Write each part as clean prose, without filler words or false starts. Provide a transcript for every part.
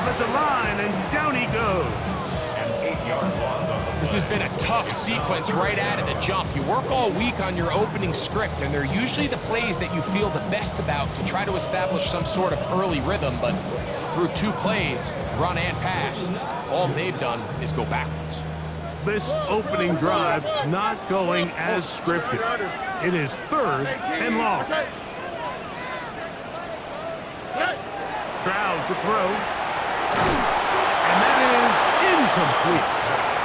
offensive line, and down he goes. This has been a tough sequence right out of the jump. You work all week on your opening script, and they're usually the plays that you feel the best about to try to establish some sort of early rhythm, but through 2 plays, run and pass, all they've done is go backwards. This opening drive not going as scripted. It is 3rd and long. Stroud to throw. And that is incomplete.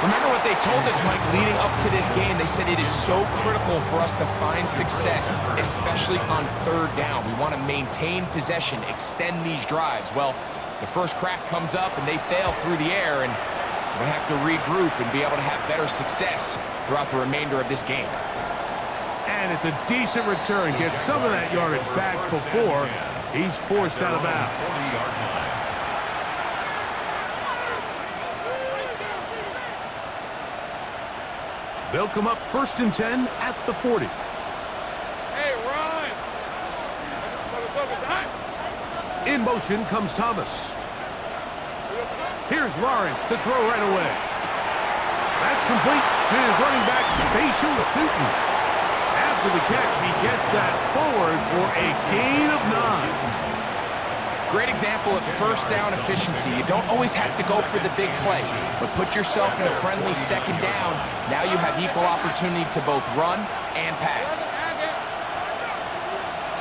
Remember what they told us, Mike, leading up to this game? They said it is so critical for us to find success, especially on 3rd down. We want to maintain possession, extend these drives. Well, the first crack comes up and they fail through the air, and we're going to have to regroup and be able to have better success throughout the remainder of this game. And it's a decent return. Get some of that yardage back before he's forced out of bounds. They'll come up 1st and 10 at the 40. Hey, Ron! In motion comes Thomas. Here's Lawrence to throw right away. That's complete to his running back, Bayshaw. After the catch, he gets that forward for a gain of 9. Great example of first down efficiency. You don't always have to go for the big play, but put yourself in a friendly 2nd down. Now you have equal opportunity to both run and pass.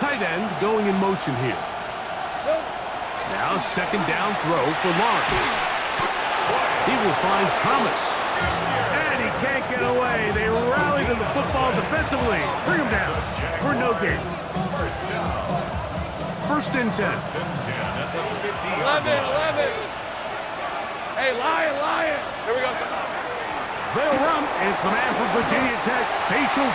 Tight end going in motion here. Now 2nd down throw for Lawrence. He will find Thomas. And he can't get away. They rally to the football defensively. Bring him down for no gain. 1st and 10. 11. Hey, Lion. Here we go. They'll run. It's the man from Virginia Tech, Bayshaw.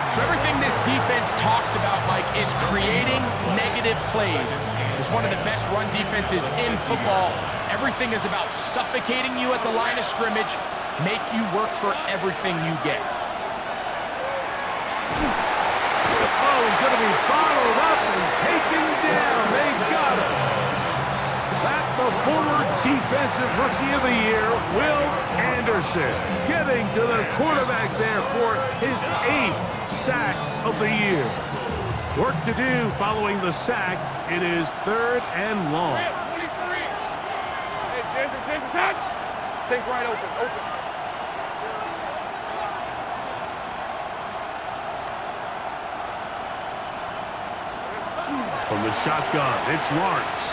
So everything this defense talks about, Mike, is creating negative plays. It's one of the best run defenses in football. Everything is about suffocating you at the line of scrimmage, make you work for everything you get. Oh, he's going to be bottled up and taken down. They got him. That the former Defensive Rookie of the Year, Will Anderson, getting to the quarterback there for his 8th sack of the year. Work to do following the sack. It is 3rd and long. 23. Hey, Ginger, take right open. From the shotgun, it's Lawrence.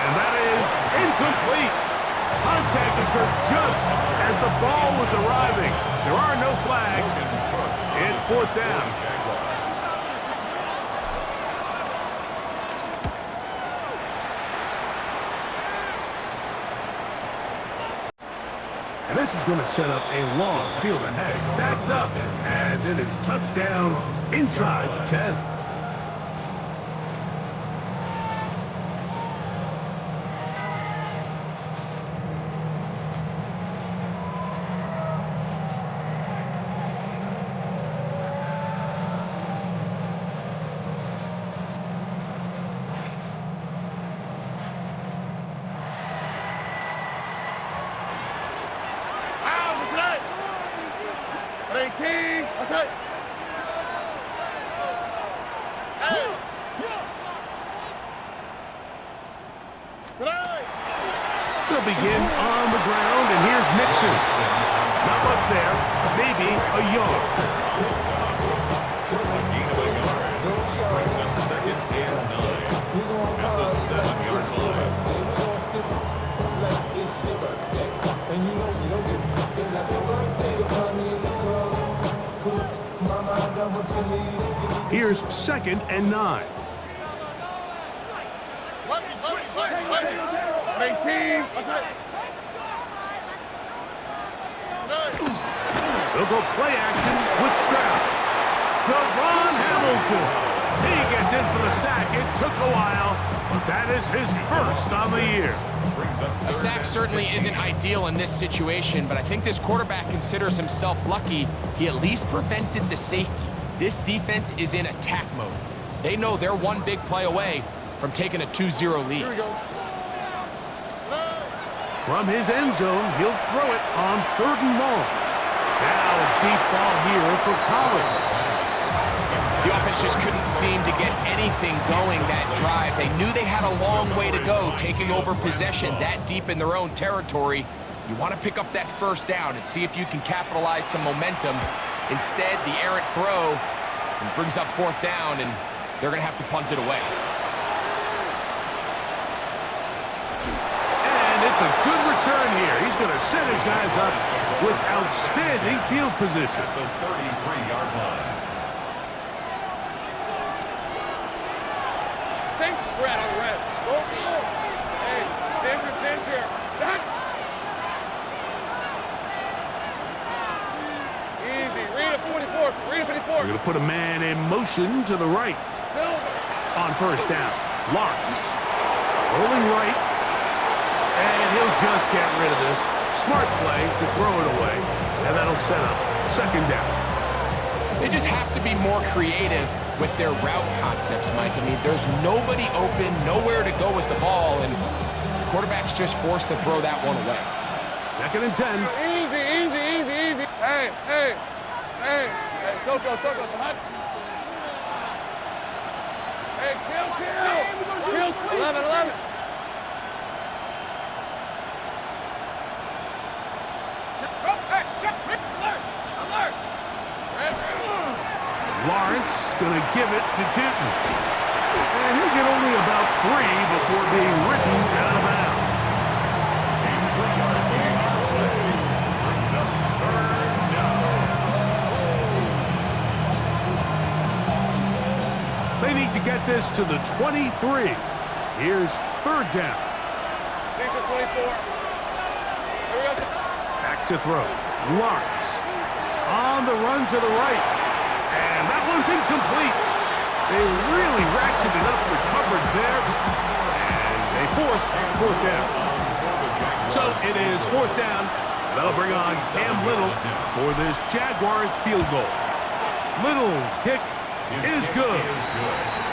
And that is incomplete. Contact occurred just as the ball was arriving. There are no flags. It's 4th down. And this is going to set up a long field ahead. Backed up, and it is touchdown inside the 10. They'll begin on the ground, and here's Mixon. Not much there, maybe a yard. Brings up 2nd and 9 at the 7-yard line. Here's 2nd and 9. 18. They'll go play action with Stroud. Devon Hamilton. He gets in for the sack. It took a while, but that is his 1st on the year. A sack certainly isn't ideal in this situation, but I think this quarterback considers himself lucky he at least prevented the safety. This defense is in attack mode. They know they're one big play away from taking a 2-0 lead. Here we go. From his end zone, he'll throw it on 3rd and long. Now a deep ball here for Collins. The offense just couldn't seem to get anything going that drive. They knew they had a long way to go, taking over possession that deep in their own territory. You want to pick up that 1st down and see if you can capitalize some momentum. Instead, the errant throw brings up 4th down, and they're going to have to punt it away. And it's a good return here. He's going to set his guys up with outstanding field position. The 33-yard line. Sink red on red. Go. Hey, danger. Jack. Easy. Read it 44. Read it 54. We're going to put a man in motion to the right. Silver. On 1st down, Lawrence rolling right, and he'll just get rid of this. Smart play to throw it away, and that'll set up 2nd down. They just have to be more creative with their route concepts, Mike. I mean, there's nobody open, nowhere to go with the ball, and the quarterback's just forced to throw that one away. 2nd and 10. Easy. Hey. Soko, hot. Hey, kill. 11. Alert. Lawrence going to give it to Jinton. And he'll get only about 3 before being ridden out of bounds. They need to get this to the 23. Here's 3rd down. These are 24. Here we go. Back to throw. Lawrence on the run to the right. And that one's incomplete. They really ratcheted up the coverage there. And they force 4th down. So it is 4th down. That'll bring on Cam Little for this Jaguars field goal. Little's kick is good.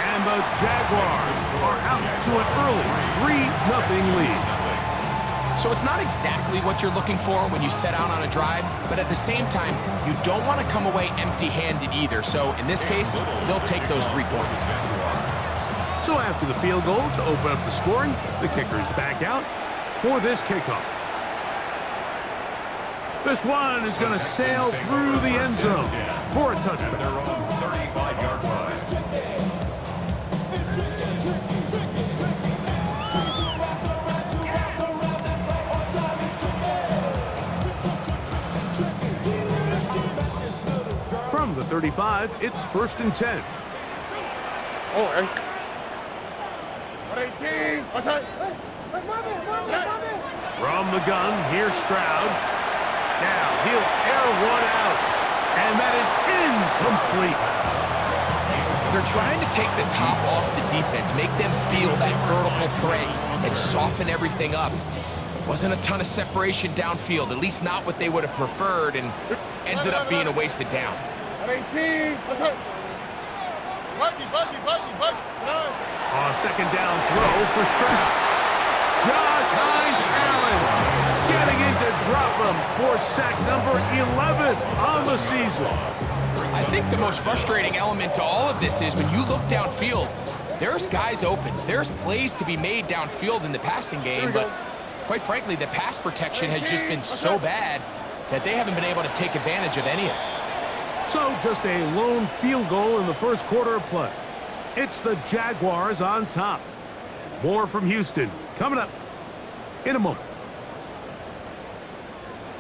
And the Jaguars are out to an early 3-0 lead. So it's not exactly what you're looking for when you set out on a drive, but at the same time, you don't want to come away empty-handed either. So in this case, they'll take those 3 points. So after the field goal to open up the scoring, the kicker's back out for this kickoff. This one is going to sail through the end zone for a touchdown. Their own 35-yard line. From the 35, it's 1st and 10. Oh, 118. What's that? From the gun, here's Stroud. Now he'll air one out, and that is incomplete. They're trying to take the top off the defense, make them feel that vertical threat, and soften everything up. Wasn't a ton of separation downfield, at least not what they would have preferred, and ends up being a wasted down. 118. What's that? Buggy. A 2nd down throw for Stroud. Josh Hines-Allen getting in to drop him for sack number 11 on the season. I think the most frustrating element to all of this is when you look downfield, there's guys open. There's plays to be made downfield in the passing game, but quite frankly, the pass protection has just been so bad that they haven't been able to take advantage of any of it. So just a lone field goal in the 1st quarter of play. It's the Jaguars on top. More from Houston coming up in a moment.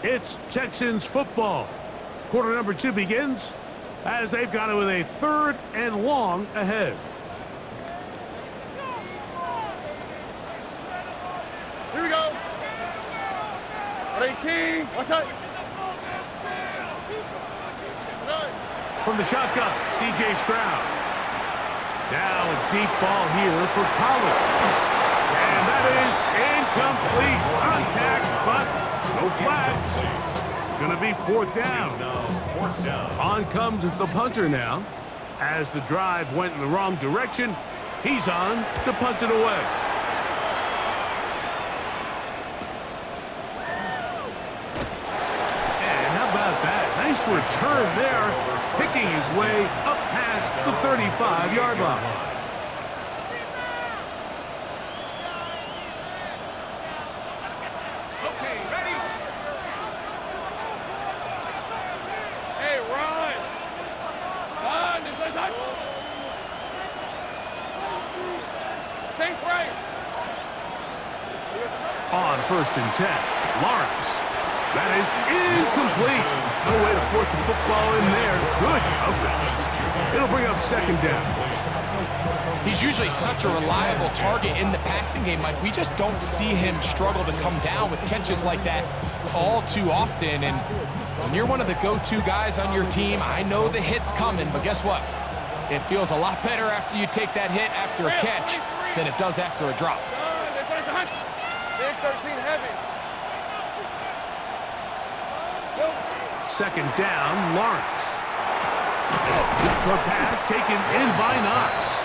It's Texans football. Quarter number 2 begins as they've got it with a 3rd and long ahead. Here we go. 118. What's that? From the shotgun, C.J. Stroud. Now a deep ball here for Collins. And that is incomplete. Contact, but no flags. It's going to be 4th down. On comes the punter now. As the drive went in the wrong direction, He's on to punt it away. And how about that? Nice return there, picking his way up past the 35-yard line. On 1st and 10, Lawrence. That is incomplete. No way to force the football in there. Good coverage. It'll bring up 2nd down. He's usually such a reliable target in the passing game, Mike. We just don't see him struggle to come down with catches like that all too often. And when you're one of the go-to guys on your team, I know the hit's coming, but guess what? It feels a lot better after you take that hit after a catch than it does after a drop. Big 13 heavy. 2nd down, Lawrence. Good short pass taken in by Knox.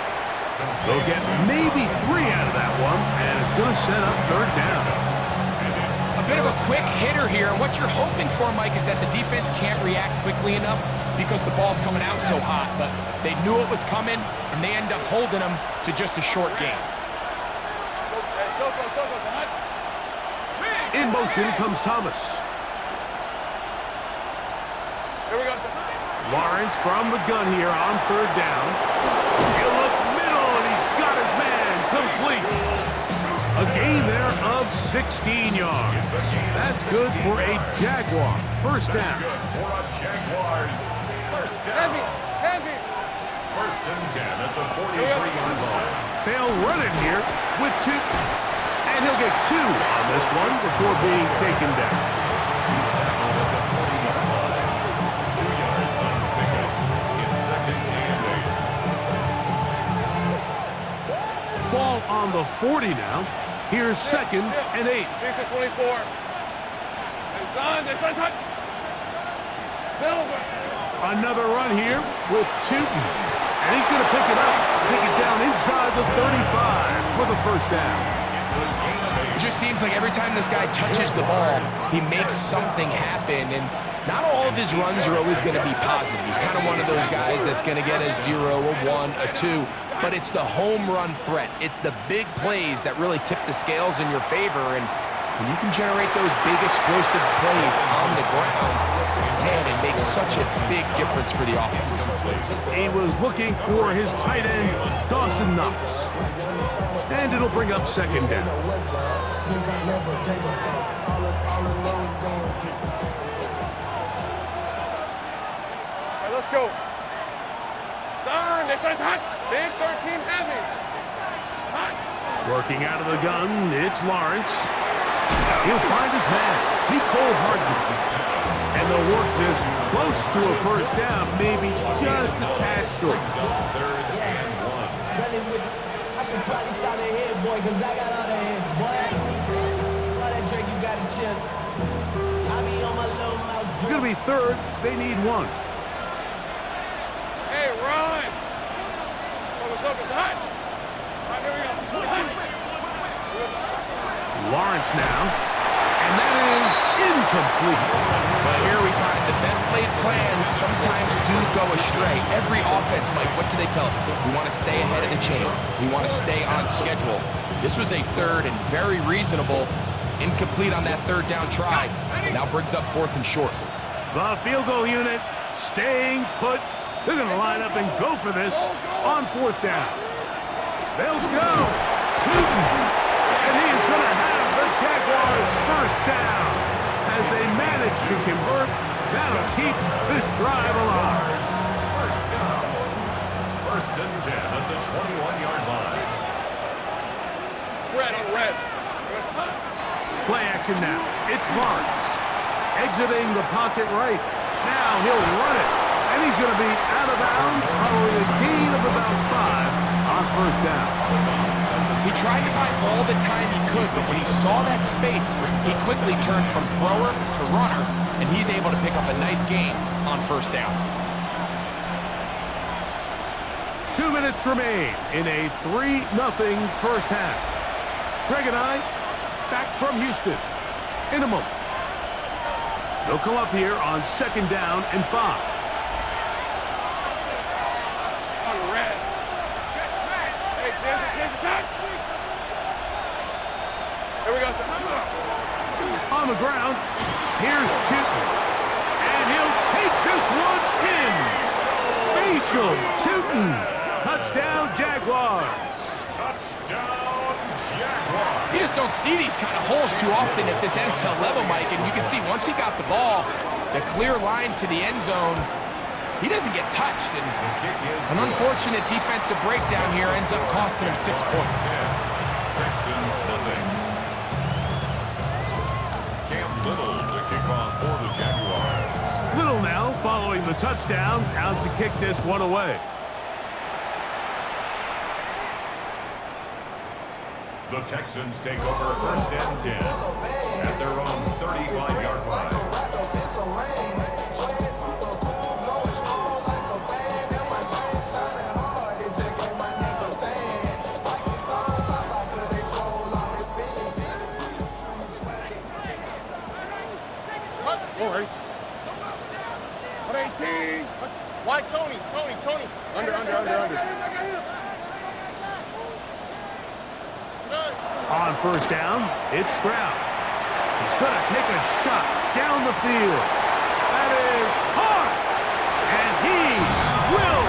They'll get maybe 3 out of that one, and it's going to set up 3rd down. A bit of a quick hitter here, and what you're hoping for, Mike, is that the defense can't react quickly enough because the ball's coming out so hot, but they knew it was coming, and they end up holding them to just a short gain. In motion comes Thomas. Here we go. Lawrence from the gun here on 3rd down. He'll look middle, and he's got his man complete. A gain there of 16 yards. That's good for a Jaguar. 1st down. For a Jaguars. 1st down. Heavy. 1st and 10 at the 43-yard line. They'll run it here with 2. And he'll get 2 on this one before being taken down. He's tackled at the 40-yard line. 2 yards on the pickup. It's 2nd and 8. Ball on the 40 now. Here's 2nd and 8. He's at 24. It's on. Silver. Another run here with Tootin. And he's going to pick it up. Take it down inside the 35 for the 1st down. It just seems like every time this guy touches the ball, he makes something happen, and not all of his runs are always going to be positive. He's kind of one of those guys that's going to get a 0, a 1, a 2, but it's the home run threat. It's the big plays that really tip the scales in your favor, and when you can generate those big explosive plays on the ground, man, it makes such a big difference for the offense. He was looking for his tight end, Dawson Knox. And it'll bring up 2nd down. All right, let's go. Darn, this is hot. Big 13 heavy. Hot. Working out of the gun, it's Lawrence. He'll find his man, Nicole Hardman. And they'll work this close to a 1st down, maybe just a tad short. 3rd and 1. I should probably stop that head, boy, because I got all the heads, boy. All that drink, you got to chill. I be on my little mouse It's drink. going to be 3rd. They need 1. Hey, run. It's hot. All right, here we go. Lawrence now. And that is incomplete. But here we find the best laid plans sometimes do go astray. Every offense, Mike, what do they tell us? We want to stay ahead of the chains. We want to stay on schedule. This was a 3rd and very reasonable. Incomplete on that 3rd down try. Now brings up 4th and short. The field goal unit staying put. They're going to line up and go for this on 4th down. They'll go. Tootin. And he is going to have the Jaguars' 1st down. As they manage to convert, that'll keep this drive alive. 1st down. 1st and 10 at the 21-yard line. Red. Play action now. It's Lawrence. Exiting the pocket right. Now he'll run it. And he's going to be out of bounds following a gain of about 5 on 1st down. He tried to buy all the time he could, but when he saw that space, he quickly turned from thrower to runner, and he's able to pick up a nice gain on 1st down. 2 minutes remain in a 3-0 first half. Greg and I, back from Houston in a moment. They'll come up here on 2nd down and 5. On the red. Hey, James, attack. Here we go, sir. On the ground, here's Chooten. And he'll take this one in. Facial Chooten. Touchdown, Jaguars. Touchdown, Jaguars. You just don't see these kind of holes too often at this NFL level, Mike, and you can see once he got the ball, the clear line to the end zone, he doesn't get touched, and an unfortunate defensive breakdown here ends up costing him 6 points. Texans nothing. Little to kick off for the Jaguars. Little now following the touchdown, out to kick this one away. The Texans take over 1st and 10 at their own 35-yard line. Glory. 118. Why Tony? Under. On 1st down, it's Stroud. He's going to take a shot down the field. That is hard. And he will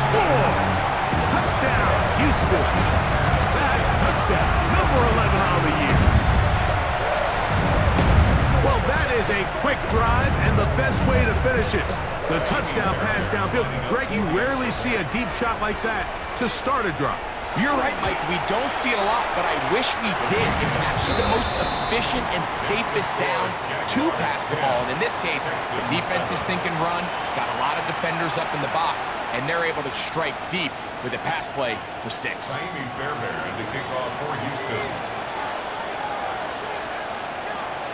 score. Touchdown, Houston. That touchdown, number 11 on the year. Well, that is a quick drive and the best way to finish it. The touchdown pass downfield. Greg, you rarely see a deep shot like that to start a drive. You're right, Mike. We don't see it a lot, but I wish we did. It's actually the most efficient and safest down to pass the ball. And in this case, the defense is thinking run, got a lot of defenders up in the box, and they're able to strike deep with a pass play for 6. Amy Fairbairn to kick off for Houston.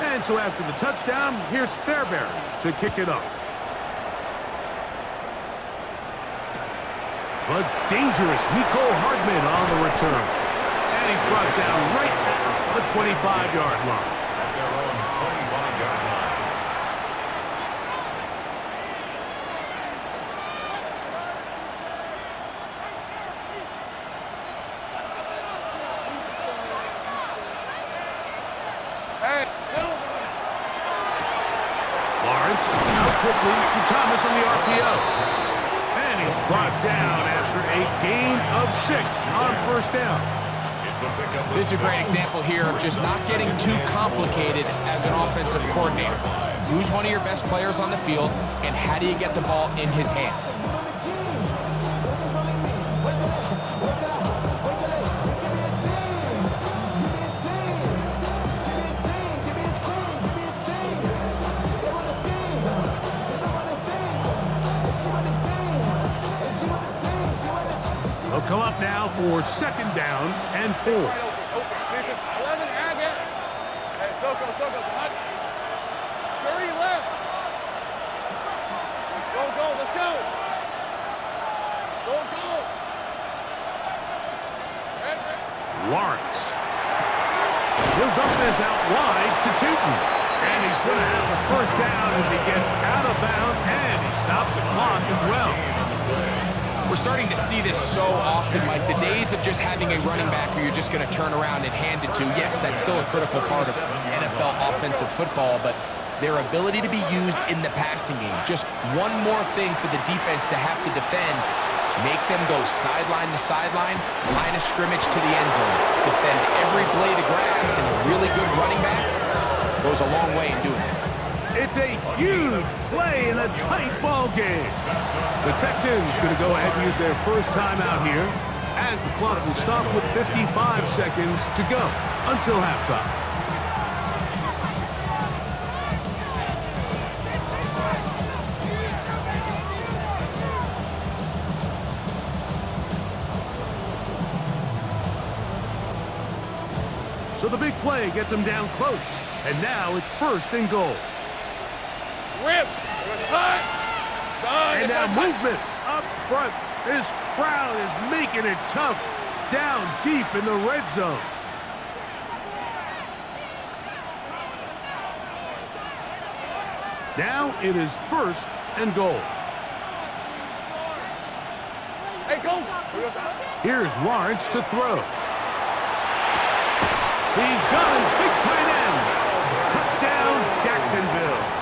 And so after the touchdown, here's Fairbairn to kick it off. But dangerous Miko Hardman on the return. And he's brought down right at the 25-yard line. At their own 25-yard line. Hey, settle. Lawrence out quickly to Thomas on the RPO. And he's brought down after a gain of 6 on 1st down. This is a great example here of just not getting too complicated as an offensive coordinator. Who's one of your best players on the field, and how do you get the ball in his hands? They'll come up now for 2nd down and 4. Open. Listen, 11, add it. Hey, Soko, hot. Curry left. Go, let's go. Go. Lawrence. He'll dump this out wide to Tooten. And he's going to have the 1st down as he gets out of bounds, and he stopped the clock as well. We're starting to see this so often, Mike. The days of just having a running back who you're just going to turn around and hand it to, yes, that's still a critical part of NFL offensive football, but their ability to be used in the passing game, just one more thing for the defense to have to defend, make them go sideline to sideline, line of scrimmage to the end zone, defend every blade of grass, and a really good running back goes a long way in doing that. It's a huge play in a tight ball game. The Texans going to go ahead and use their first timeout here as the clock will stop with 55 seconds to go until halftime. So the big play gets him down close, and now it's 1st and goal. Whip. It was hot. And now movement up front. This crowd is making it tough down deep in the red zone. Now it is 1st and goal. Hey, coach. Here's Lawrence to throw. He's got his big tight end. Touchdown, Jacksonville.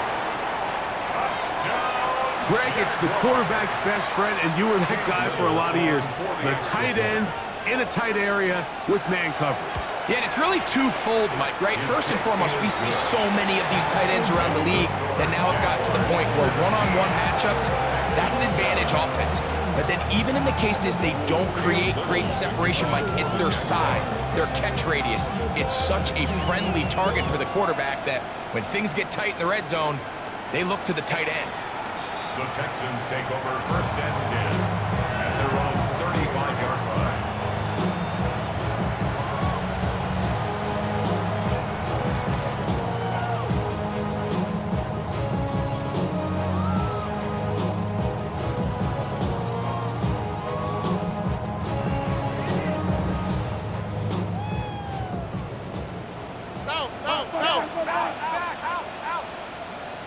Greg, it's the quarterback's best friend, and you were that guy for a lot of years. The tight end in a tight area with man coverage. Yeah, and it's really twofold, Mike, right? First and foremost, we see so many of these tight ends around the league that now have got to the point where one-on-one matchups, that's advantage offense. But then even in the cases they don't create great separation, Mike, it's their size, their catch radius. It's such a friendly target for the quarterback that when things get tight in the red zone, they look to the tight end. The Texans take over 1st and 10 at their own 35-yard line.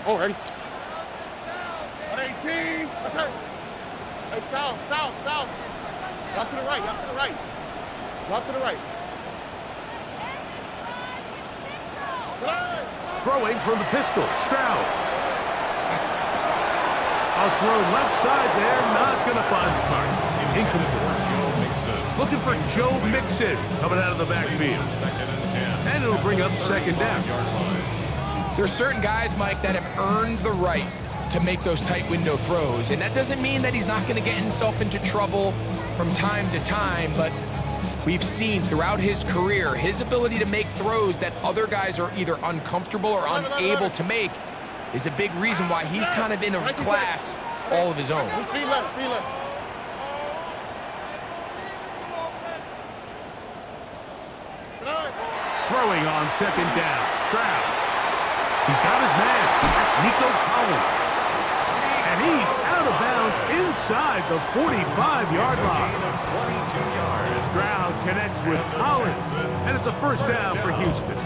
Oh, ready? 118. What's that? Hey, south. Out to the right. Out to the right. Throwing from the pistol, Stroud. A throw left side there, not going to find the target. Incomplete. Looking for Joe Mixon coming out of the backfield. And it'll bring up 2nd down. There's certain guys, Mike, that have earned the right to make those tight window throws. And that doesn't mean that he's not going to get himself into trouble from time to time, but we've seen throughout his career his ability to make throws that other guys are either uncomfortable or unable to make is a big reason why he's kind of in a class all of his own. Speed left. Throwing on 2nd down, Stroud. He's got his man. That's Nico Collins. And he's out of bounds inside the 45-yard line. Stroud connects with Collins, and it's a 1st down for Houston.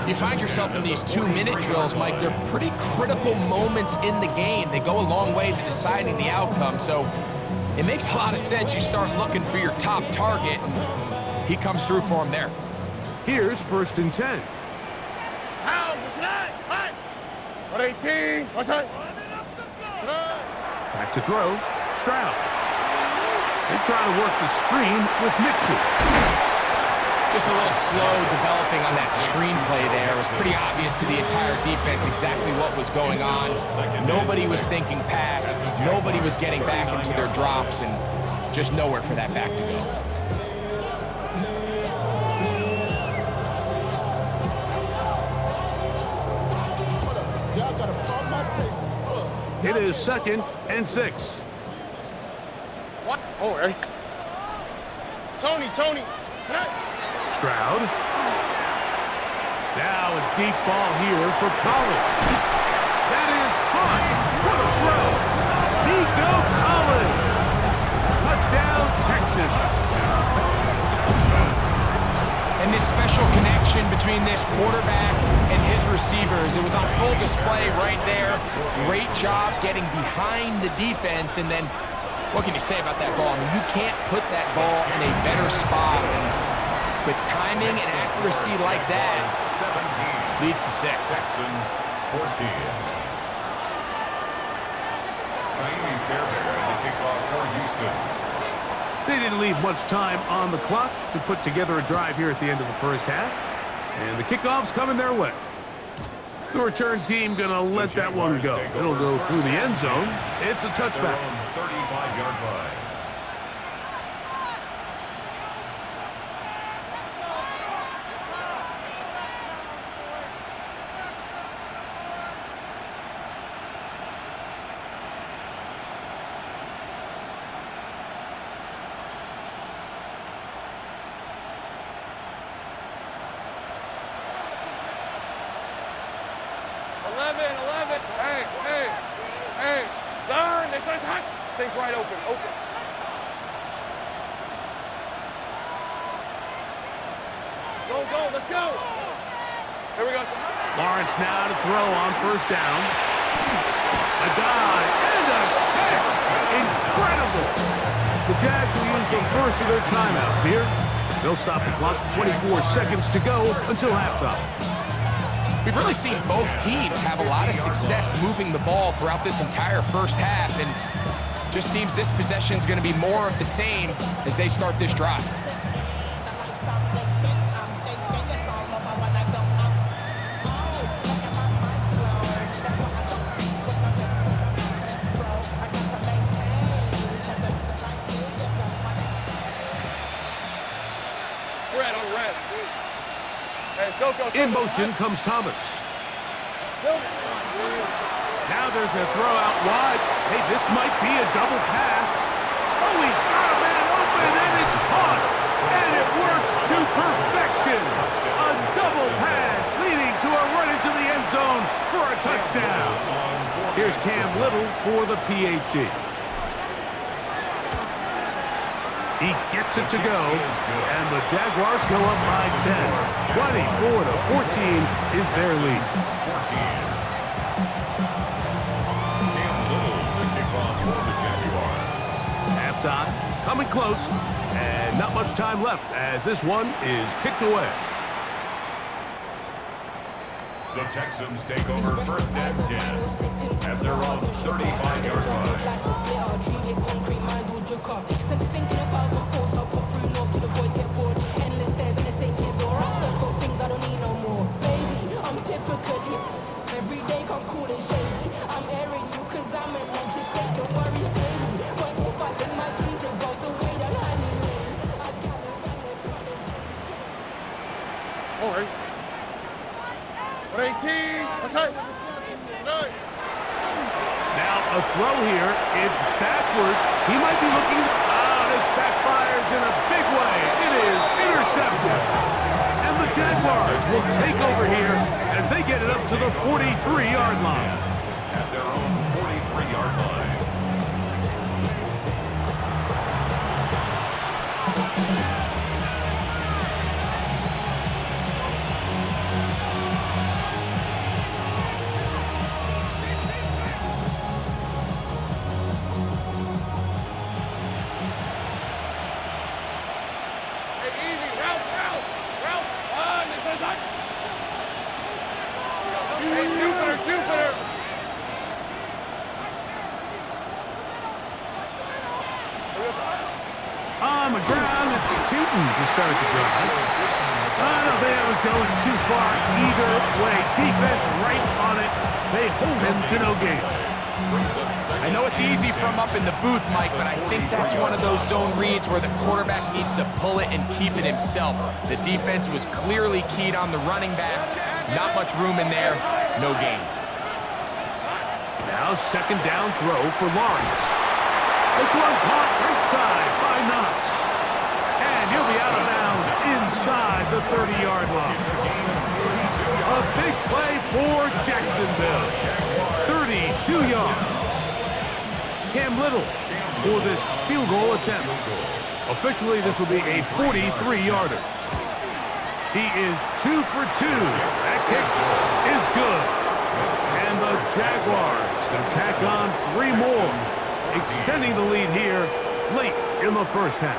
You find yourself in these 2-minute drills, Mike. They're pretty critical moments in the game. They go a long way to deciding the outcome, so it makes a lot of sense. You start looking for your top target, and he comes through for him there. Here's 1st and 10. 118. What's that? Back to throw, Stroud. They try to work the screen with Mixon. Just a little slow developing on that screenplay there. It was pretty obvious to the entire defense exactly what was going on. Nobody was thinking pass. Nobody was getting back into their drops, and just nowhere for that back to go. It is 2nd and 6. What? Oh, ready? Tony. Stroud. Now a deep ball here for Collins. That is caught. What a throw. Nico Collins. Touchdown, Texans. And this special connection between this quarterback and his receivers, it was on full display right there. Great job getting behind the defense, and then what can you say about that ball? I mean, you can't put that ball in a better spot, and with timing and accuracy like that, 17 leads to 6. Texans 14. Amy Fairbairn the kickoff for Houston. They didn't leave much time on the clock to put together a drive here at the end of the 1st half. And the kickoff's coming their way. The return team going to let that one go. It'll go through the end zone. It's a touchback. 35-yard line. Hey, Darn, they said hot. Sink right open, open. Go, let's go. Here we go. Lawrence now to throw on first down. A dive and a catch. Incredible. The Jags will use the first of their timeouts here. They'll stop the clock. 24 seconds to go until halftime. We've really seen both teams have a lot of success moving the ball throughout this entire first half, and just seems this possession's going to be more of the same as they start this drive. In motion comes Thomas. Now there's a throw out wide. Hey, this might be a double pass. Oh, he's got a man open, and it's caught. And it works to perfection. A double pass leading to a run into the end zone for a touchdown. Here's Cam Little for the PAT. He gets it to go, and the Jaguars go up by 10. 24-14 is their lead. Halftime, coming close, and not much time left as this one is kicked away. The Texans take over first and 10 at their own 35-yard line. Now a throw here. It's backwards. He might be looking. This backfires in a big way. It is intercepted. And the Jaguars will take over here as they get it up to the 43-yard line. At their own 43-yard line. On the ground, it's Tootin to start the drive. I don't think I was going too far either way. Defense right on it. They hold him to no gain. I know it's easy from up in the booth, Mike, but I think that's one of those zone reads where the quarterback needs to pull it and keep it himself. The defense was clearly keyed on the running back. Not much room in there. No gain. Now second down throw for Lawrence. This one caught right side by Knox. And he'll be out of bounds inside the 30-yard line. A big play for Jacksonville. 32 yards. Cam Little for this field goal attempt. Officially, this will be a 43-yarder. He is 2 for 2. That kick is good. And the Jaguars can tack on 3 more, extending the lead here late in the first half.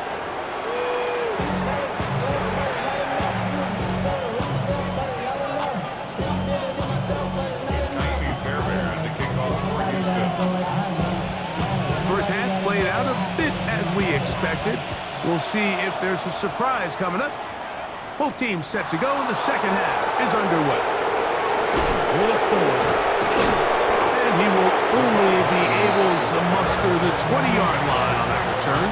First half played out a bit as we expected. We'll see if there's a surprise coming up. Both teams set to go, and the second half is underway. And he will only be able to muster the 20-yard line on that return.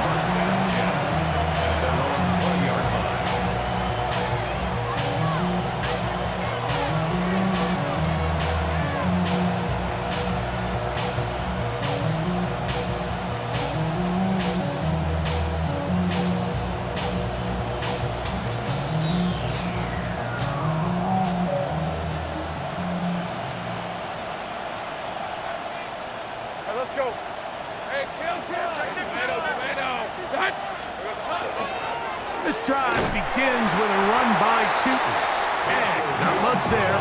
Let's go. Hey, kill. drive begins with a run by Chutin. And not much there.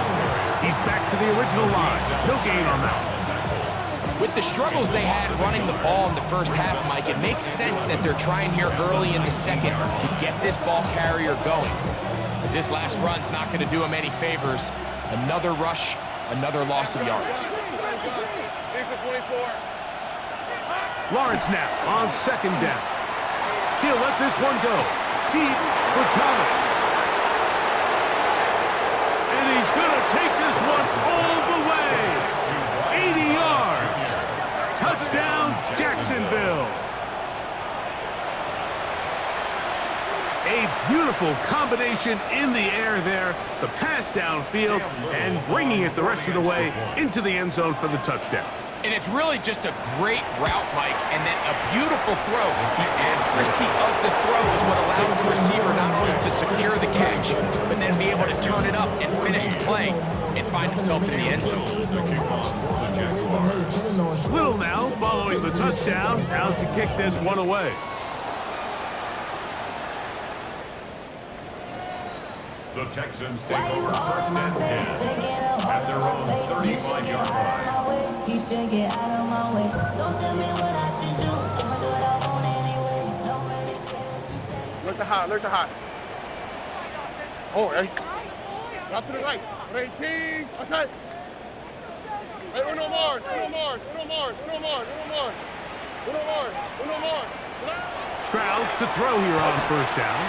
He's back to the original line. No gain on that. With the struggles they had running the ball in the first half, Mike, it makes sense that they're trying here early in the second to get this ball carrier going. But this last run's not going to do him any favors. Another rush, another loss of yards. Lawrence now on second down. He'll let this one go. Deep for Thomas. And he's going to take this one all the way. 80 yards. Touchdown, Jacksonville. A beautiful combination in the air there. The pass downfield and bringing it the rest of the way into the end zone for the touchdown. And it's really just a great route, Mike, and then a beautiful throw. The accuracy of the throw is what allows the receiver not only to secure the catch, but then be able to turn it up and finish the play and find himself in the end zone. Little now following the touchdown, out to kick this one away. The Texans take over first and 10 at their own 35-yard line. You should get out of my way. Don't tell me what I should do. I'ma do what I want anyway. Don't really care what you think. Look the hot, look the hot. Oh, right. Out to the right. 18. Outside. Hey, uno more. Stroud to throw here on first down.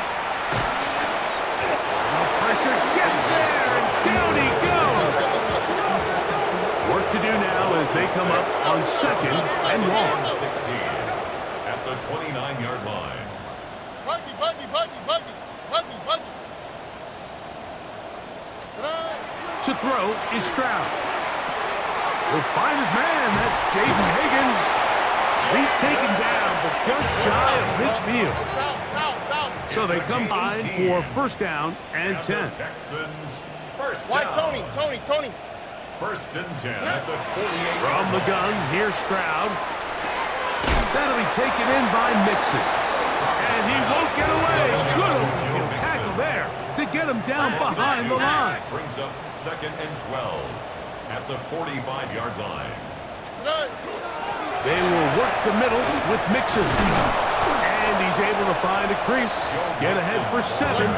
The pressure gets there, and down he goes. Work to do now as they come up on second and long. 16 at the 29-yard line. Buggy. To throw is Stroud. He'll find his man. That's Jaden Higgins. He's taken down, but just shy of midfield. So they come by for first down and 10. Texans first Why down. Tony? First and 10 at the 48. From the gun, here's Stroud. That'll be taken in by Mixon. And he won't get away. Good open tackle there to get him down behind the line. Brings up second and 12 at the 45-yard line. They will work the middle with Mixon. And he's able to find a crease. Get ahead for 7.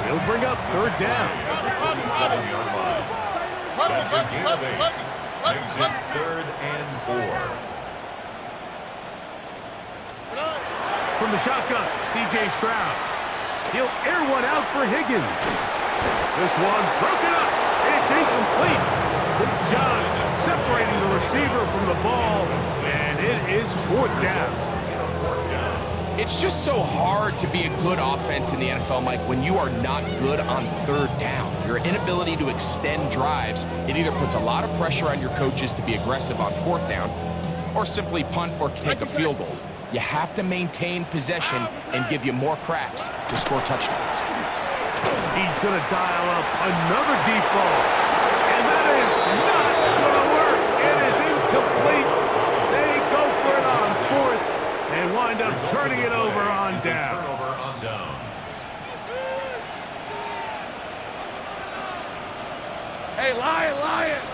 He'll bring up third down. At the 47-yard line. That's a gain of 8. Makes it third and 4. From the shotgun, C.J. Stroud. He'll air one out for Higgins. This one broken up. It's incomplete. Good job separating the receiver from the ball, and it is fourth down. It's just so hard to be a good offense in the NFL, Mike, when you are not good on third down. Your inability to extend drives, it either puts a lot of pressure on your coaches to be aggressive on fourth down or simply punt or kick a field goal. You have to maintain possession and give you more cracks to score touchdowns. He's going to dial up another deep ball. And that is not going to work. It is incomplete. They go for it on fourth and wind up turning it over on down. Turnover on downs. Hey, Lion.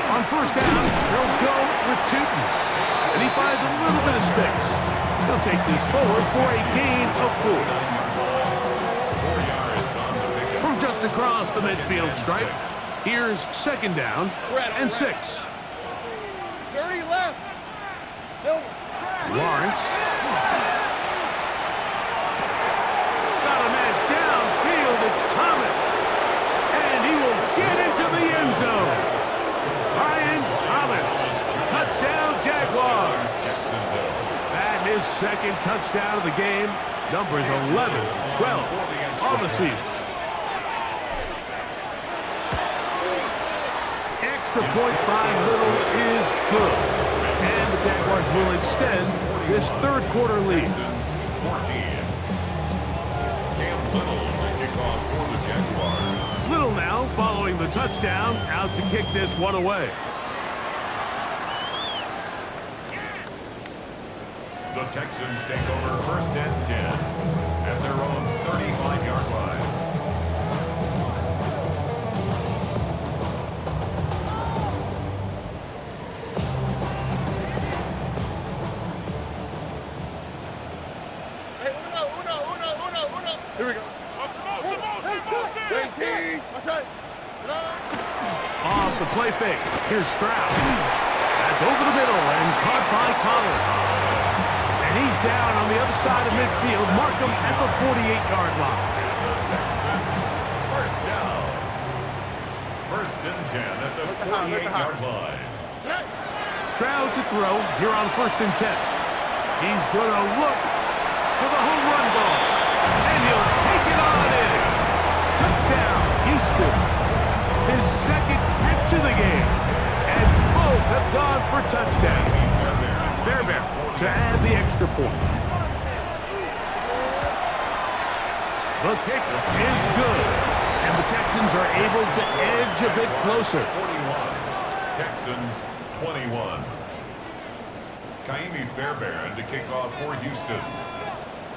On first down, they'll go with Tootin. And he finds a little bit of space. He'll take this forward for a gain of 4. 4 yards on the pickup. From just across the midfield stripe, here's second down and 6. 30 left. Lawrence. Got a man downfield. It's Thomas. And he will get into the end zone. Ryan Thomas. Touchdown, Jaguars. That is second touchdown of the game. Numbers 11, 12 on the season. Extra point by Little is good. And the Jaguars will extend this third quarter lead. 14. Cam Little will kick off for the Jaguars. Little now following the touchdown, out to kick this one away. The Texans take over 1st and 10 at their own 35-yard line. Here we go. 18. Outside. Off the play fake. Here's Stroud. That's over the middle and caught by Collins. And he's down on the other side of midfield. Mark him at the 48-yard line. The Texans, 1st down. 1st and 10 at the 48-yard line. Stroud to throw here on 1st and 10. He's going to look for the home run ball. And he'll take it on in. Touchdown, Houston. His 2nd catch of the game. And both have gone for touchdown. Fairbairn to add the extra point. The kick is good. And the Texans are able to edge a bit closer. 41. Texans 21. Kaimi Fairbairn to kick off for Houston.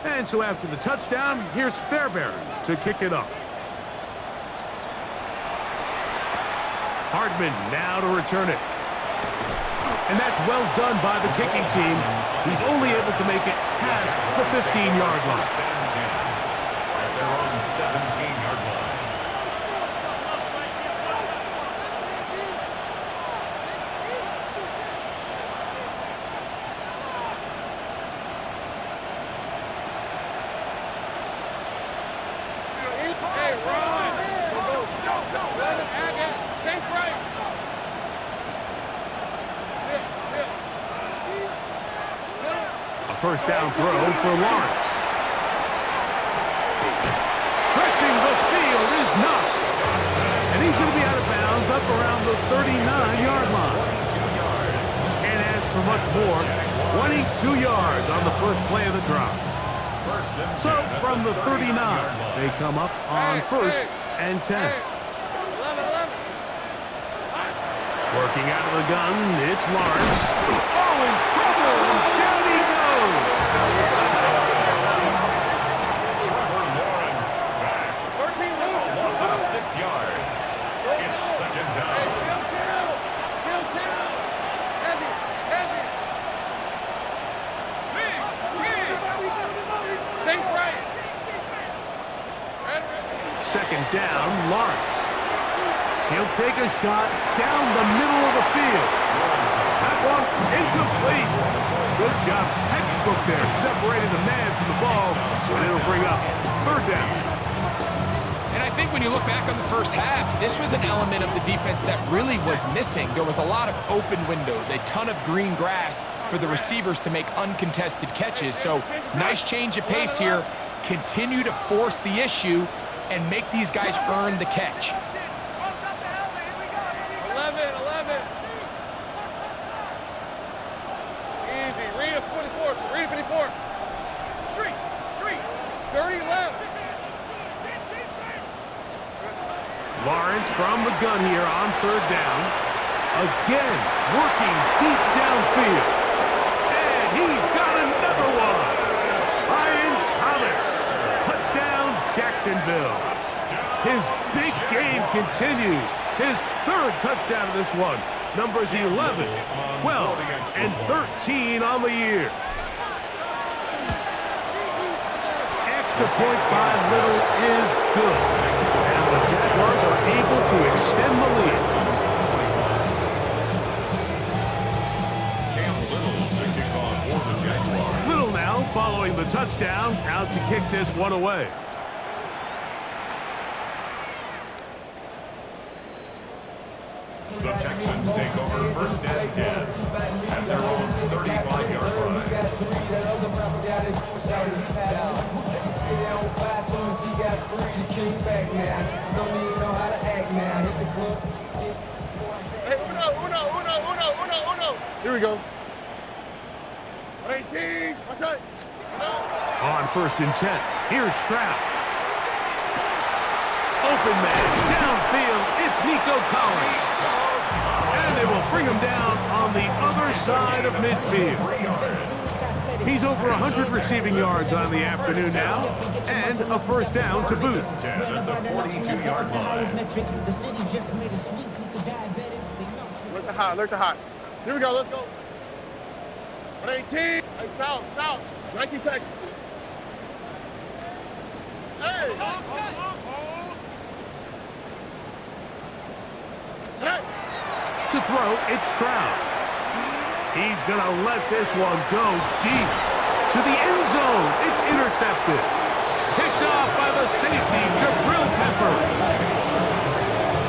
And so after the touchdown, here's Fairbairn to kick it up. Hardman now to return it. And that's well done by the kicking team. He's only able to make it past the 15-yard line. At their own 17-yard line. Hey, Ron. Go. Let him add it. Safe right. A 1st down throw for Lawrence. Stretching the field is Knox. And he's going to be out of bounds up around the 39-yard line. Can't ask for much more. 22 yards on the first play of the drive. So from the 39, they come up on 1st and 10. Working out of the gun, it's Lawrence. Oh, in trouble, and down he goes. Trevor Lawrence sacked. Loss of 6 yards. It's 2nd down. Safe right. 2nd down, Lawrence. He'll take a shot down the middle of the field. That one incomplete. Good job, textbook there, separating the man from the ball, and it'll bring up 3rd down. And I think when you look back on the first half, this was an element of the defense that really was missing. There was a lot of open windows, a ton of green grass for the receivers to make uncontested catches. So nice change of pace here. Continue to force the issue and make these guys earn the catch. 11. Easy. Read a 24. Read a 54. Street. 30 left. Lawrence from the gun here on 3rd down. Again, working deep downfield. And he's got another one. Ryan Thomas. Touchdown, Jacksonville. His big game continues. His 3rd touchdown of this one. Numbers 11, 12, and 13 on the year. Extra point by Little is good. And the Jaguars are able to extend the lead. Cam Little to kick off for the Jaguars. Little now following the touchdown, out to kick this one away. The Texans take over 1st and 10 at their own 35-yard line. Hey, uno. Here we go. 18. Outside. On 1st and 10, here's Stroud. Open man, downfield, it's Nico Collins. And they will bring him down on the other side of midfield. He's over 100 receiving yards on the afternoon now, and a first down to boot. 10 at the 42-yard line. Alert the hot, alert the hot. Here we go, let's go. 118. Hey, south, south. 19 Texans. Hey! Hey! To throw, it's Stroud. He's going to let this one go deep. To the end zone, it's intercepted. Picked off by the safety, Jabril Peppers.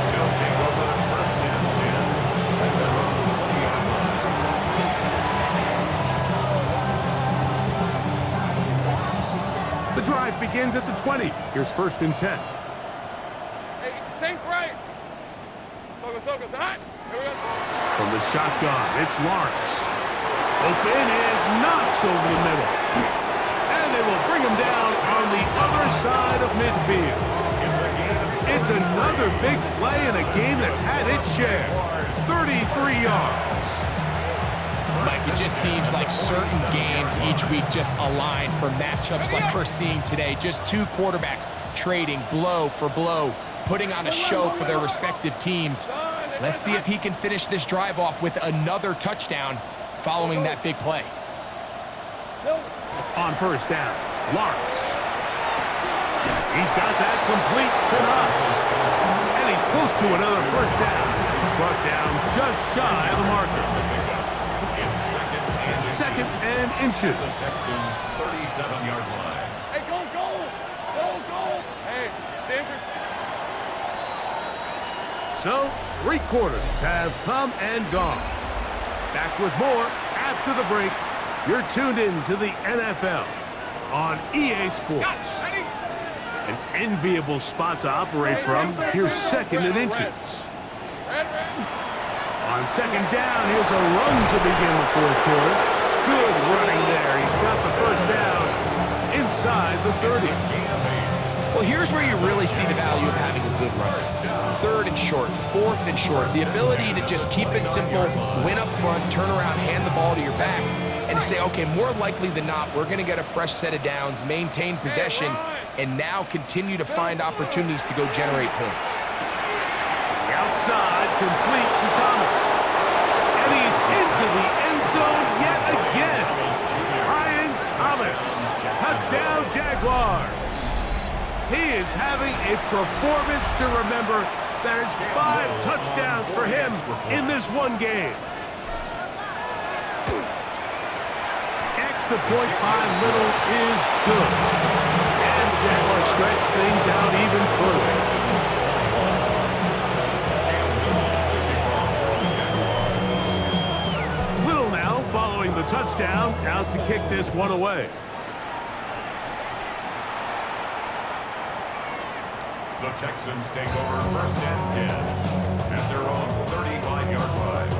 They'll take over first and 10 at their own 20-yard line. The drive begins at the 20. Here's first and 10. Hey, sink right. Soka, hot. Here we go. From the shotgun, it's Lawrence. Open is Knox over the middle. And they will bring him down on the other side of midfield. It's another big play in a game that's had its share. 33 yards. Mike, it just seems like certain games each week just align for matchups like we're seeing today. Just two quarterbacks trading blow for blow, putting on a show for their respective teams. Let's see if he can finish this drive off with another touchdown following that big play. On first down, Lawrence. He's got that complete to Knox. And he's close to another first down. He's brought down just shy of the marker. Second and inches. The Texans' 37-yard line. Hey, go! Hey, danger. So, 3 quarters have come and gone. Back with more after the break. You're tuned in to the NFL on EA Sports. An enviable spot to operate from. Here's second and inches. On second down, here's a run to begin the fourth quarter. Good running there. He's got the first down inside the 30. Well, here's where you really see the value of having a good runner. Third and short, fourth and short. The ability to just keep it simple, win up front, turn around, hand the ball to your back, and to say, okay, more likely than not, we're going to get a fresh set of downs, maintain possession, and now continue to find opportunities to go generate points. The outside, complete to Thomas. And he's into the end zone yet again. Brian Thomas. Touchdown, Jaguars. He is having a performance to remember. There's 5 touchdowns for him in this one game. Extra point by Little is good. And the Jaguars stretch things out even further. Little now following the touchdown, out to kick this one away. The Texans take over first and 10 at their own 35-yard line.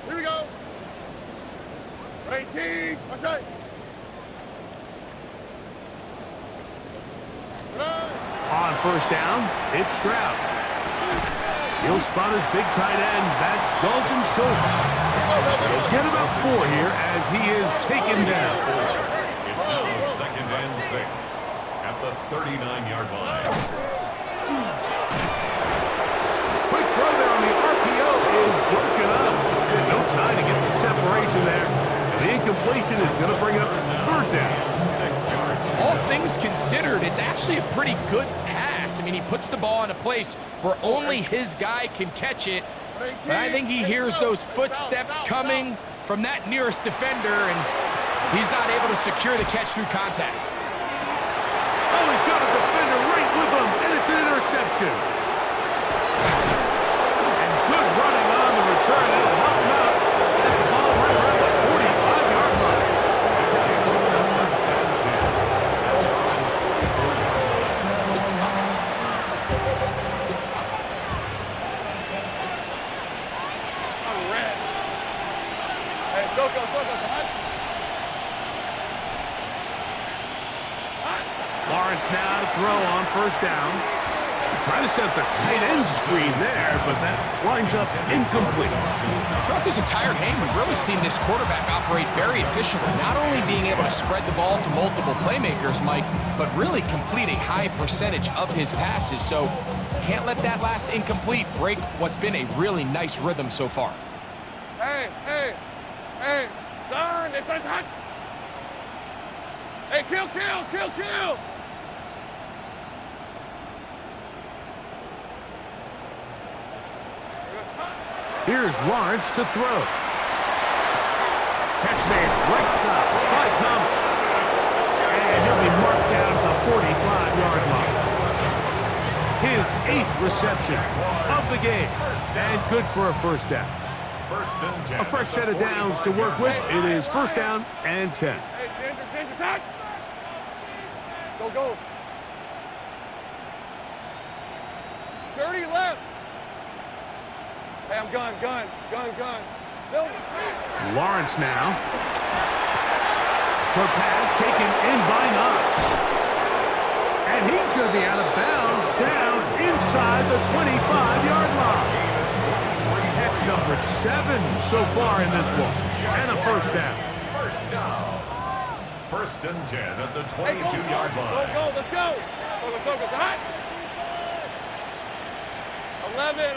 Here we go. 18. What's that? On first down, it's Stroud. He'll spot his big tight end. That's Dalton Schultz. He'll get about 4 here as he is taken down. It's now second and 6 at the 39-yard line. Quick throw there on the RPO is broken up. And no time to get the separation there. And the incompletion is going to bring up third down. 6 yards. All things considered, it's actually a pretty good pass. I mean, he puts the ball in a place where only his guy can catch it. But I think he hears those footsteps coming from that nearest defender, and he's not able to secure the catch through contact. Oh, he's got a defender right with him, and it's an interception. And good running on the return. That'll help him out. That's the ball right around the 45-yard line. Lawrence now to throw on first down. Trying to set the tight end screen there, but that winds up incomplete. Throughout this entire game, we've really seen this quarterback operate very efficiently, not only being able to spread the ball to multiple playmakers, Mike, but really complete a high percentage of his passes. So can't let that last incomplete break what's been a really nice rhythm so far. Hey, son, it's hot. Hey, kill. Here's Lawrence to throw. Catch made right side by Thomas. And he'll be marked down at the 45-yard line. His 8th reception of the game. And good for a first down. A fresh set of downs to work with. It is first down and 10. Hey, Ginger, attack. Go. Dirty left. Hey, I'm gun. Lawrence now. Short pass taken in by Knox. And he's going to be out of bounds down inside the 25-yard line. Catch number 7 so far in this one. And a first down. First and 10 at the 22-yard line. Go, let's go. Focus, hot. 11.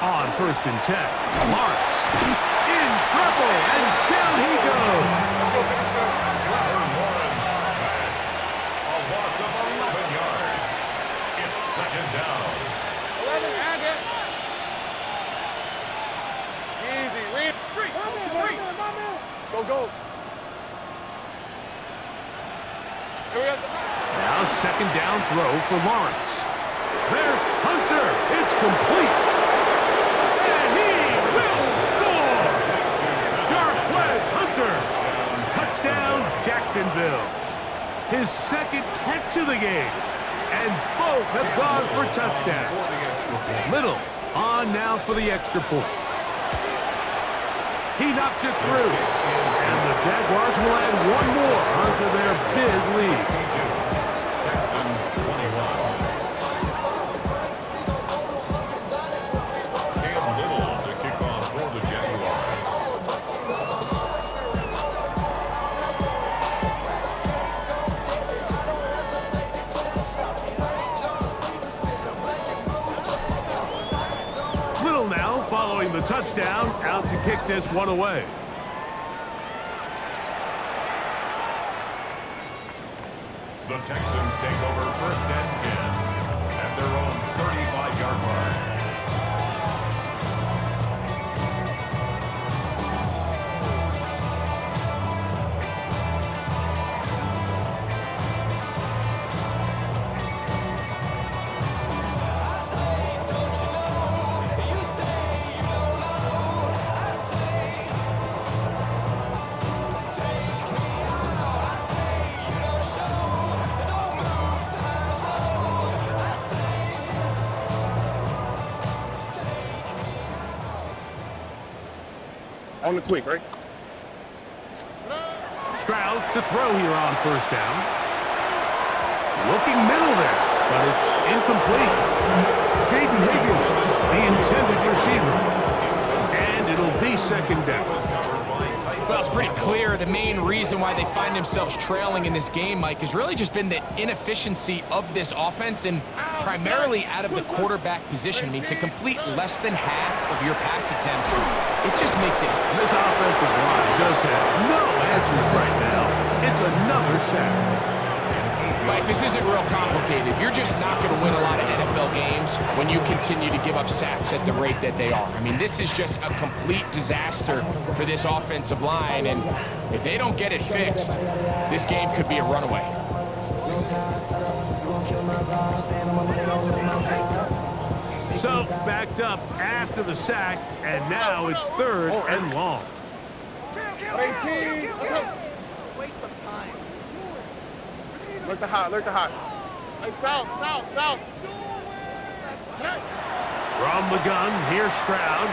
On first and 10, Lawrence in trouble, and down he goes. Trevor Lawrence sacked. A loss of 11 yards. It's second down. 11, Agate. Easy, read. Street. Go. Here we go. Now second down throw for Lawrence. There's Hunter. It's complete. And he will score. Jarquez Hunter. Touchdown, Jacksonville. His second catch of the game. And both have gone for touchdowns. Little on now for the extra point. He knocks it through. And the Jaguars will add one more onto their big lead. Texans 21. Following the touchdown, out to kick this one away. The Texans take over first and 10 at their own 35-yard line. On the quick, right? Stroud to throw here on first down. Looking middle there, but it's incomplete. Jaden Higgins, the intended receiver. And it'll be second down. Well, it's pretty clear the main reason why they find themselves trailing in this game, Mike, has really just been the inefficiency of this offense and primarily out of the quarterback position. I mean, to complete less than half of your pass attempts, it just makes it. This offensive line just has no answers right now. It's another sack. Mike, this isn't real complicated. You're just not going to win a lot of NFL games when you continue to give up sacks at the rate that they are. I mean, this is just a complete disaster for this offensive line, and if they don't get it fixed, this game could be a runaway. So, backed up after the sack, and now it's third and long. 18. Waste of time. Look the hot. Hey, south. From the gun, here's Stroud.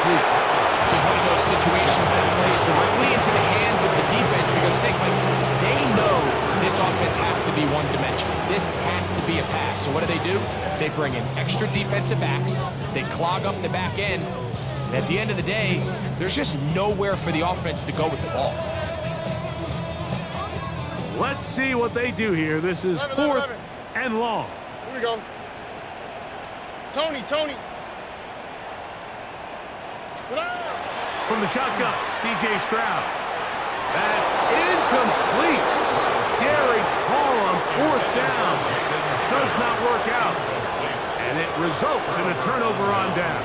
This is one of those situations that plays directly into the hands of the defense because think, like, they know this offense has to be one-dimensional. This has to be a pass. So what do? They bring in extra defensive backs. They clog up the back end. And at the end of the day, there's just nowhere for the offense to go with the ball. Let's see what they do here. This is 4th and long. Here we go. Tony. From the shotgun, C.J. Stroud. That's incomplete. Derek Hall on 4th down. Does not work out. And it results in a turnover on down.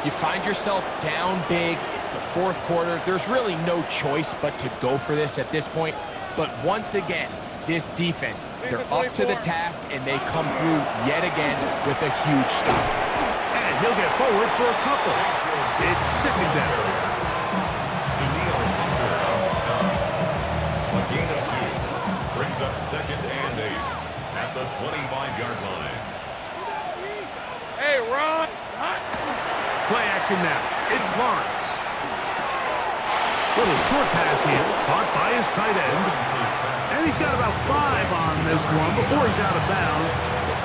You find yourself down big. It's the 4th quarter. There's really no choice but to go for this at this point. But once again, this defense, they're up to the task, and they come through yet again with a huge stop. And he'll get forward for a couple. It's 2nd down. A gain of 2 brings up 2nd and 8 at the 25-yard line. Hey, Ron. Play action now. It's Lawrence. Little short pass here, caught by his tight end. And he's got about 5 on this one before he's out of bounds.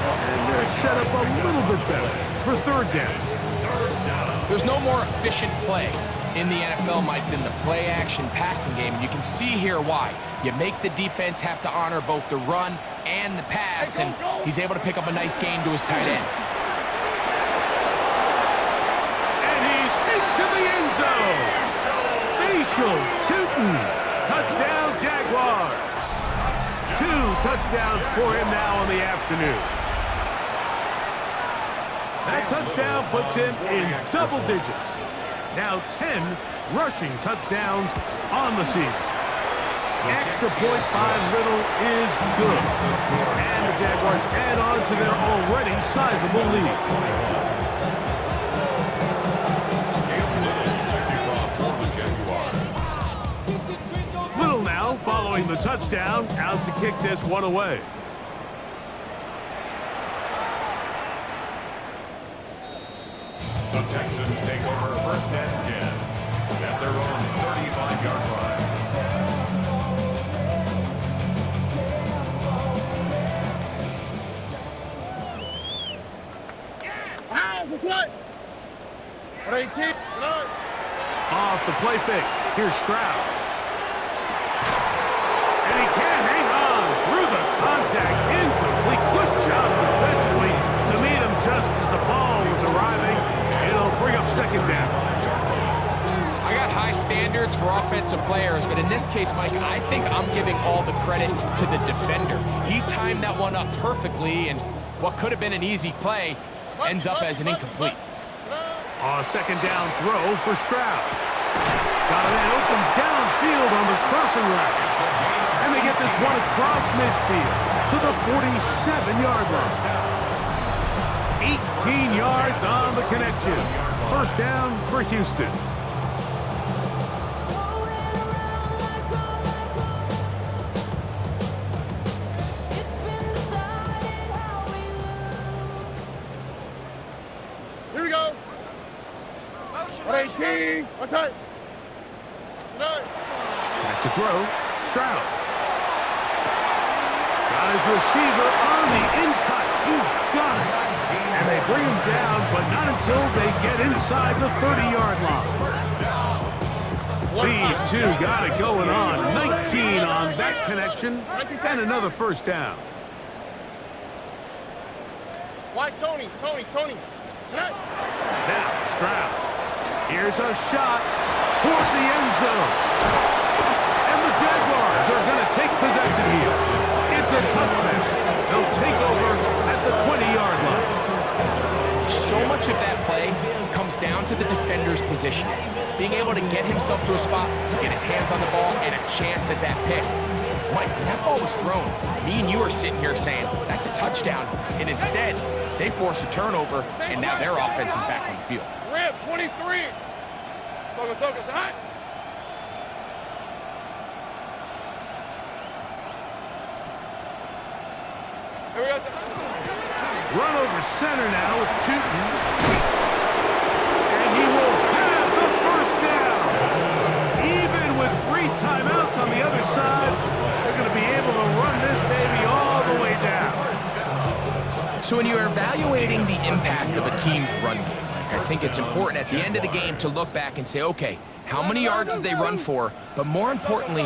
And they're set up a little bit better for 3rd down. There's no more efficient play in the NFL, Mike, than the play-action passing game. And you can see here why. You make the defense have to honor both the run and the pass, and he's able to pick up a nice gain to his tight end. And he's into the end zone. Facial Tootin. Touchdown, Jaguars. 2 touchdowns for him now in the afternoon. That touchdown puts him in double digits. Now 10 rushing touchdowns on the season. Extra point by Little is good. And the Jaguars add on to their already sizable lead. Little now following the touchdown, out to kick this one away. The Texans take over 1st and 10 at their own 35-yard line. Off the play fake. Here's Stroud. And he can't hang on through the contact. Incomplete. Good job defensively to meet him just as the ball was arriving. It'll bring up 2nd down. I got high standards for offensive players, but in this case, Mike, I think I'm giving all the credit to the defender. He timed that one up perfectly, and what could have been an easy play ends up as an incomplete. A 2nd down throw for Stroud. Got it open downfield on the crossing route. And they get this one across midfield to the 47-yard line. 18 yards on the connection. 1st down for Houston. Here we go. 18. What's that? Back to throw. Stroud. Got his receiver on the in-cut. He's got it. And they bring him down, but not until they get inside the 30-yard line. These two got it going on. 19 on that connection, and another 1st down. Why Tony? Now, Stroud. Here's a shot toward the end zone. And the Jaguars are going to take possession here. It's a touchdown. They'll take over at the 20-yard line. So much of that play comes down to the defender's positioning. Being able to get himself to a spot, get his hands on the ball, and a chance at that pick. Mike, when that ball was thrown, me and you are sitting here saying, that's a touchdown. And instead, they force a turnover, and now their offense is back on the field. Rip, 23. Soka, hot. Here we go. Run over center now with Tootin. And So when you're evaluating the impact of a team's run game, I think it's important at the end of the game to look back and say, okay, how many yards did they run for? But more importantly,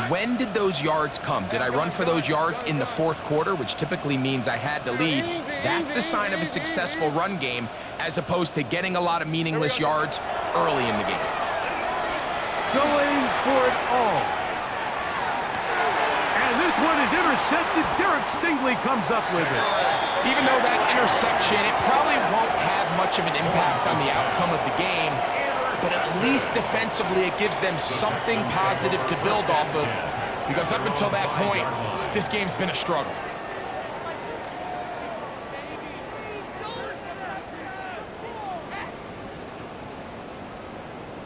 when did those yards come? Did I run for those yards in the fourth quarter, which typically means I had to lead? That's the sign of a successful run game, as opposed to getting a lot of meaningless yards early in the game. Going for it all. And this one is intercepted. Derek Stingley comes up with it. Even though that interception, it probably won't have much of an impact on the outcome of the game, but at least defensively it gives them something positive to build off of, because up until that point, this game's been a struggle.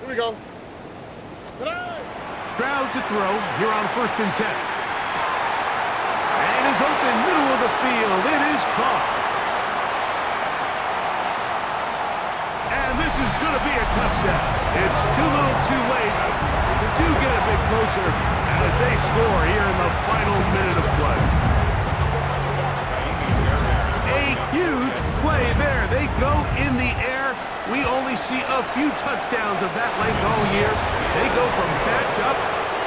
Here we go. Stroud to throw here on 1st and 10. And is open, middle of the field. It is caught. And this is going to be a touchdown. It's too little too late. Do get a bit closer as they score here in the final minute of play. A huge play there. They go in the air. We only see a few touchdowns of that length all year. They go from backed up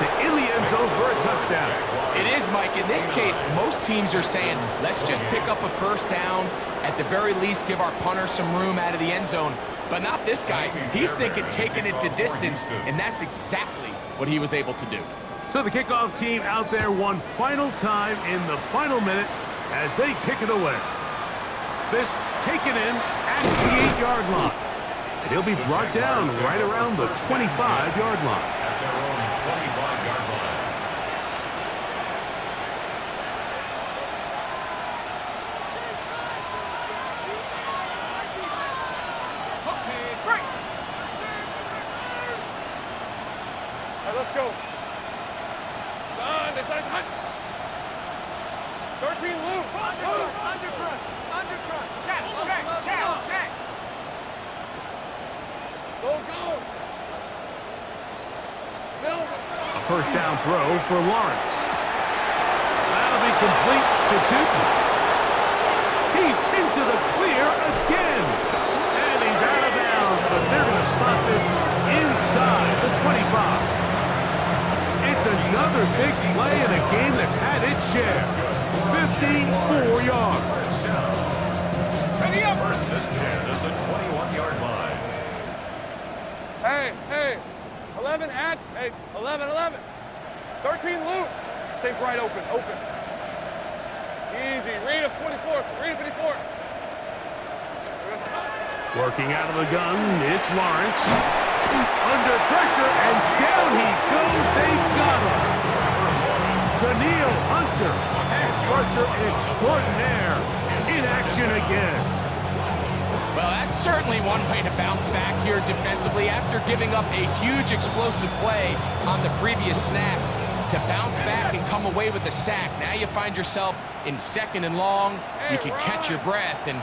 to in the end zone for a touchdown. It is, Mike. In this case, most teams are saying, let's just pick up a first down. At the very least, give our punter some room out of the end zone. But not this guy. He's thinking taking it to distance, and that's exactly what he was able to do. So the kickoff team out there one final time in the final minute as they kick it away. This taken in at the 8-yard line. And he'll be brought down right around the 25-yard line. At their own 25-yard line. All right, let's go. Done. They said cut. 13 loop. Undercut. Check. Go. Silver. A first down throw for Lawrence. That'll be complete to Tootin. He's into the clear again. And he's out of bounds, but they're going to stop this inside the 25. It's another big play in a game that's had its share. 54 yards. Ready up. First and 10 at the 21-yard line. Hey. 11 at. Hey, 11. 13 loop. Take right open. Easy. Read of 24. Read of 54. Working out of the gun, it's Lawrence. Under pressure, and down he goes. They got him. Daniil Hunter, ex-rusher extraordinaire, in action again. Well, that's certainly one way to bounce back here defensively after giving up a huge explosive play on the previous snap. To bounce back and come away with a sack. Now you find yourself in 2nd and long. You can catch your breath, and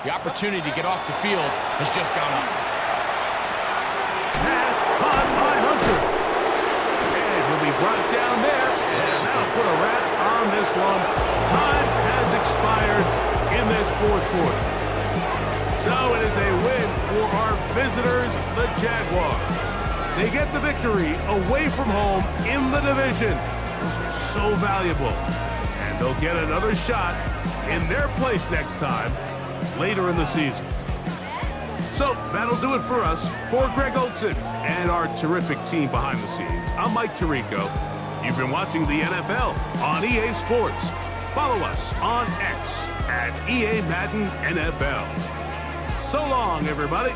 the opportunity to get off the field has just gone up. Pass caught by Hunter. And he'll be brought down there. And that'll put a wrap on this one. Time has expired in this 4th quarter. So it is a win for our visitors, the Jaguars. They get the victory away from home in the division. This was so valuable. And they'll get another shot in their place next time later in the season. So that'll do it for us. For Greg Olson and our terrific team behind the scenes, I'm Mike Tirico. You've been watching the NFL on EA Sports. Follow us on X at EA Madden NFL. So long, everybody.